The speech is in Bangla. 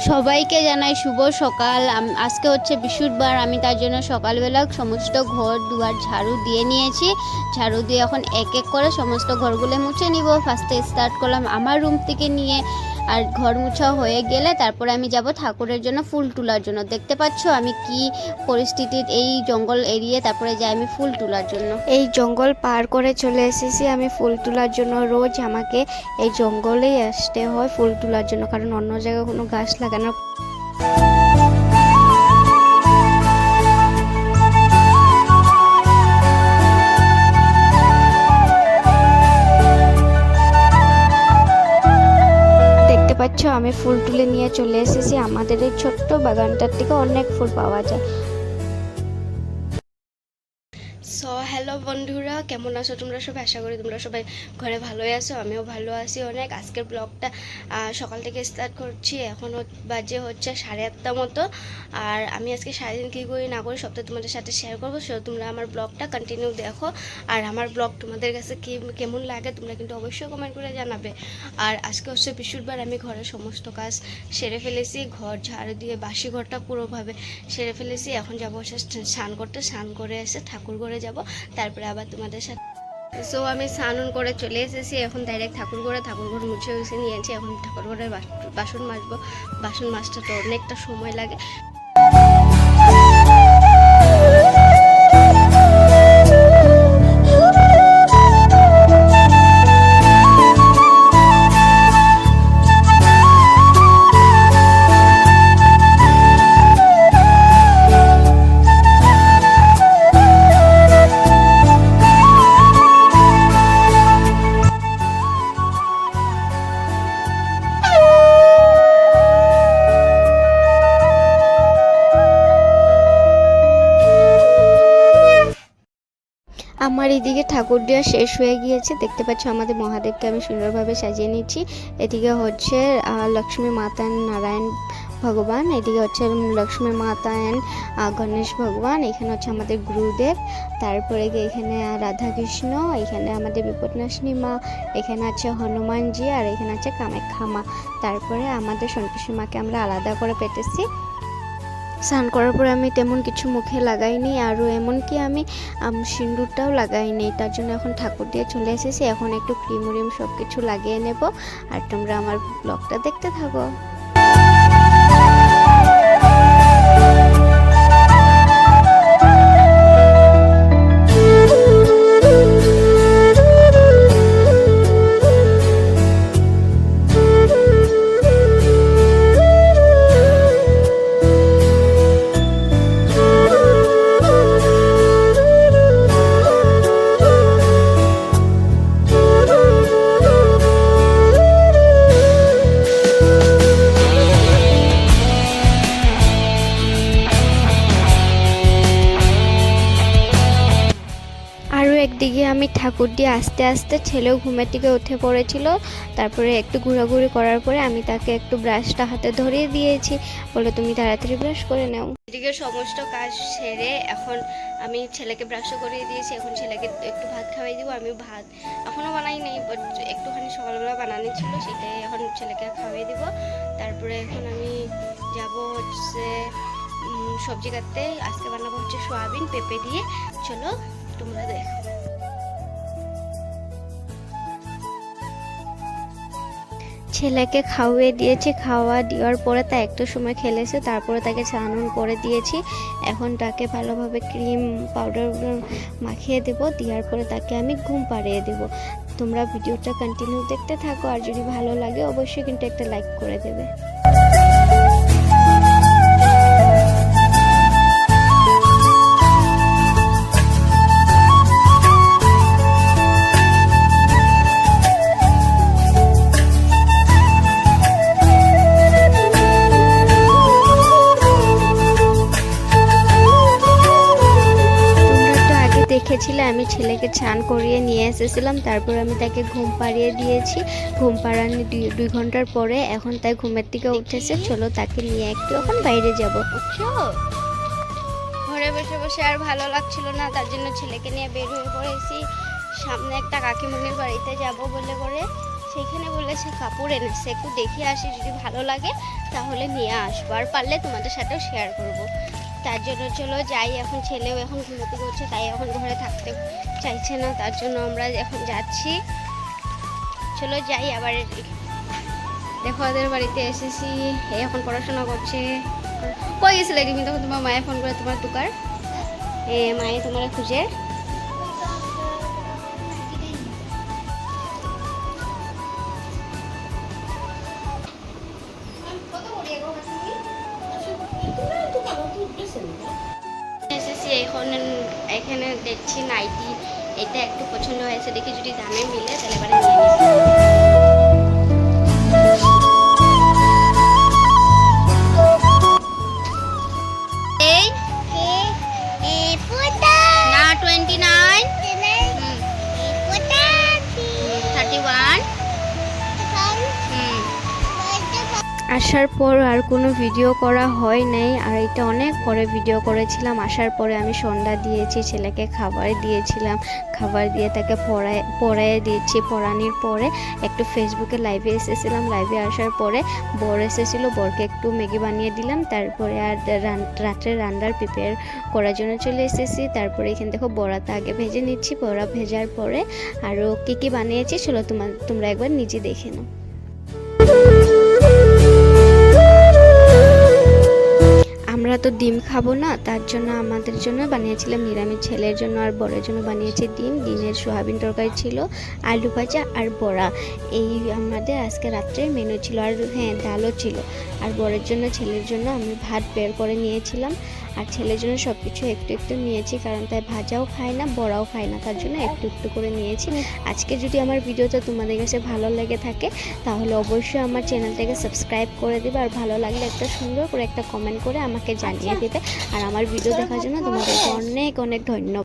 সবাইকে জানাই শুভ সকাল। আজকে হচ্ছে বৃহস্পতিবার, আমি তার জন্য সকালবেলা সমস্ত ঘর দুয়ার ঝাড়ু দিয়ে নিয়েছি। ঝাড়ু দিয়ে এখন এক এক করে সমস্ত ঘরগুলো মুছে নিব। ফার্স্টে স্টার্ট করলাম আমার রুম থেকে নিয়ে, আর ঘর মুছা হয়ে গেলে তারপরে আমি যাব ঠাকুরের জন্য ফুল তোলার জন্য। দেখতে পাচ্ছ আমি কি পরিস্থিতির এই জঙ্গল এরিয়ে তারপরে যাই আমি ফুল তোলার জন্য। এই জঙ্গল পার করে চলে এসেছি আমি ফুল তোলার জন্য। রোজ আমাকে এই জঙ্গলেই আসতে হয় ফুল তোলার জন্য, কারণ অন্য জায়গায় কোনো গাছ লাগানো। দেখতে পাচ্ছ আমি ফুল তুলে নিয়ে চলে এসেছি। আমাদের এই ছোট্ট বাগানটার থেকে অনেক ফুল পাওয়া যায়। হ্যালো বন্ধুরা, কেমন আছো তোমরা সবাই? আশা করি তোমরা সবাই ঘরে ভালোই আছো, আমিও ভালো আছি অনেক। আজকের ব্লগটা সকাল থেকে স্টার্ট করছি। এখন বাজে হচ্ছে 8:30 মতো। আর আমি আজকে সারাদিন কী করি না করি সবটা তোমাদের সাথে শেয়ার করবো। সো তোমরা আমার ব্লগটা কন্টিনিউ দেখো। আর আমার ব্লগ তোমাদের কাছে কেমন লাগে তোমরা কিন্তু অবশ্যই কমেন্ট করে জানাবে। আর আজকে হচ্ছে বৃহস্পতিবার, আমি ঘরের সমস্ত কাজ সেরে ফেলেছি। ঘর ঝাড়ু দিয়ে বাসি ঘরটা পুরোভাবে সেরে ফেলেছি। এখন যাবো হচ্ছে স্নান করতে। স্নান করে এসে ঠাকুর ঘরে যাব, তারপরে আবার তোমাদের সাথে। সো আমি স্নান করে চলে এসেছি। এখন ডাইরেক্ট ঠাকুর ঘর মুছে নিয়েছি। এখন ঠাকুর ঘরে বাসন মাজবো। বাসন মাজতে তো অনেকটা সময় লাগে। আমার এদিকে ঠাকুর দেওয়া শেষ হয়ে গিয়েছে। দেখতে পাচ্ছ আমাদের মহাদেবকে আমি সুন্দরভাবে সাজিয়ে নিচ্ছি। এদিকে হচ্ছে লক্ষ্মী মাতা নারায়ণ ভগবান, এদিকে হচ্ছে লক্ষ্মী মাতা অ্যান্ড গণেশ ভগবান, এখানে হচ্ছে আমাদের গুরুদেব, তারপরে এখানে রাধাকৃষ্ণ, এখানে আমাদের বিপদনাশিনী মা, এখানে আছে হনুমানজি, আর এখানে আছে কামাখ্যা মা। তারপরে আমাদের সন্তোষী মাকে আমরা আলাদা করে পেতেছি। স্নান করার পরে আমি তেমন কিছু মুখে লাগাইনি, আরও এমনকি আমি সিঁদুরটাও লাগাইনি। তার জন্য এখন ঠাকুর দিয়ে চলে এসেছি। এখন একটু ক্রিম উরিম সব কিছু লাগিয়ে নেব। আর তোমরা আমার ব্লগটা দেখতে থাকো। একদিকে আমি ঠাকুর দিয়ে আস্তে আস্তে, ছেলেও ঘুমের থেকে উঠে পড়েছিল। তারপরে একটু ঘোরাঘুরি করার পরে আমি তাকে একটু ব্রাশটা হাতে ধরিয়ে দিয়েছি, বলে তুমি তাড়াতাড়ি ব্রাশ করে নাও। এদিকে সমস্ত কাজ সেরে এখন আমি ছেলেকে ব্রাশও করিয়ে দিয়েছি। এখন ছেলেকে একটু ভাত খাওয়াই দিব। আমি ভাত এখনও বানাই নেই, বাট একটুখানি সকালবেলা বানানো ছিল, সেটাই এখন ছেলেকে খাওয়াই দিব। তারপরে এখন আমি যাব হচ্ছে সবজি কাটতে। আজকে বানাবো হচ্ছে সয়াবিন পেঁপে দিয়ে। চলো তোমরা দেখো। ছেলেকে খাওয়িয়ে দিয়েছি। খাওয়া দেওয়ার পরে তা একটু সময় খেলেছে, তারপরে তাকে স্নান করে দিয়েছি। এখন তাকে ভালোভাবে ক্রিম পাউডার মাখিয়ে দেব। দেওয়ার পরে তাকে আমি ঘুম পাড়িয়ে দেব। তোমরা ভিডিওটা কন্টিনিউ দেখতে থাকো, আর যদি ভালো লাগে অবশ্যই কিন্তু একটা লাইক করে দেবে। দেখেছিলে আমি ছেলেকে স্নান করিয়ে নিয়ে এসেছিলাম, তারপর আমি তাকে ঘুম পাড়িয়ে দিয়েছি। ঘুম পাড়ানো 2 ঘন্টার পরে এখন তাই ঘুমের থেকে উঠেছে। চলো তাকে নিয়ে একটু এখন বাইরে যাব। বুঝছো, ঘরে বসে বসে আর ভালো লাগছিল না, তার জন্য ছেলেকে নিয়ে বের হয়ে পড়েছি। সামনে একটা কাকিমুনির বাড়িতে যাব বলে করে সেখানে বলেছে কাপড় এনেছে, একটু দেখে আসি, যদি ভালো লাগে তাহলে নিয়ে আসবো, আর পারলে তোমাদের সাথেও শেয়ার করব। তার জন্য চলো যাই, এখন ছেলেও এখন ঘুমোতে করছে, তাই এখন ঘরে থাকতে চাইছে না, তার জন্য আমরা এখন যাচ্ছি। চলো যাই। আবার দেখো ওদের বাড়িতে এসেছি, এখন পড়াশোনা করছে। কই গেছিলে তুমি তখন? তোমার মায়ে ফোন করে তোমার তুকার মায়ে তোমার খুঁজে। এসেছি এখন, এখানে দেখছি নাইটি, এটা একটু পছন্দ হয়েছে, দেখি যদি দামে মিলে তাহলে এবারে নিয়ে নিচ্ছি। না 29, 31। আসার পর আর কোনো ভিডিও করা হয় নাই, আর এটা অনেক পরে ভিডিও করেছিলাম। আসার পরে আমি সন্ধ্যা দিয়েছি, ছেলেকে খাবার দিয়েছিলাম, খাবার দিয়ে তাকে পড়াইয়ে দিয়েছি। পড়ানোর পরে একটু ফেসবুকে লাইভে এসেছিলাম, লাইভে আসার পরে বর এসেছিলো, বরকে একটু ম্যাগি বানিয়ে দিলাম। তারপরে আর রাত্রে রান্নার প্রিপেয়ার করার জন্য চলে এসেছি। তারপরে এখানে দেখো বড়াটা আগে ভেজে নিচ্ছি, বড়া ভেজার পরে আরও কী বানিয়েছি চলো তোমরা একবার নিজে দেখে নাও। আমরা তো ডিম খাবো না, তার জন্য আমাদের জন্য বানিয়েছিলাম নিরামিষ, ছেলের জন্য আর বরের জন্য বানিয়েছি ডিমের সোয়াবিন তরকারি ছিল, আলু ভাজা আর বড়া। এই আমাদের আজকে রাত্রে মেনু ছিল। আর হ্যাঁ, ডালও ছিল। আর বরের জন্য ছেলের জন্য আমি ভাত বের করে নিয়েছিলাম, আর ছেলের জন্য সব কিছু একটু একটু নিয়েছি, কারণ তাই ভাজাও খায় না, বড়াও খায় না, তার জন্য একটু একটু করে নিয়েছি। আজকে যদি আমার ভিডিওটা তোমাদের কাছে ভালো লেগে থাকে তাহলে অবশ্যই আমার চ্যানেলটাকে সাবস্ক্রাইব করে দেবে, আর ভালো লাগলে একটা সুন্দর করে একটা কমেন্ট করে আমাকে জানিয়ে দেবে। আর আমার ভিডিও দেখার জন্য তোমাদেরকে অনেক অনেক ধন্যবাদ।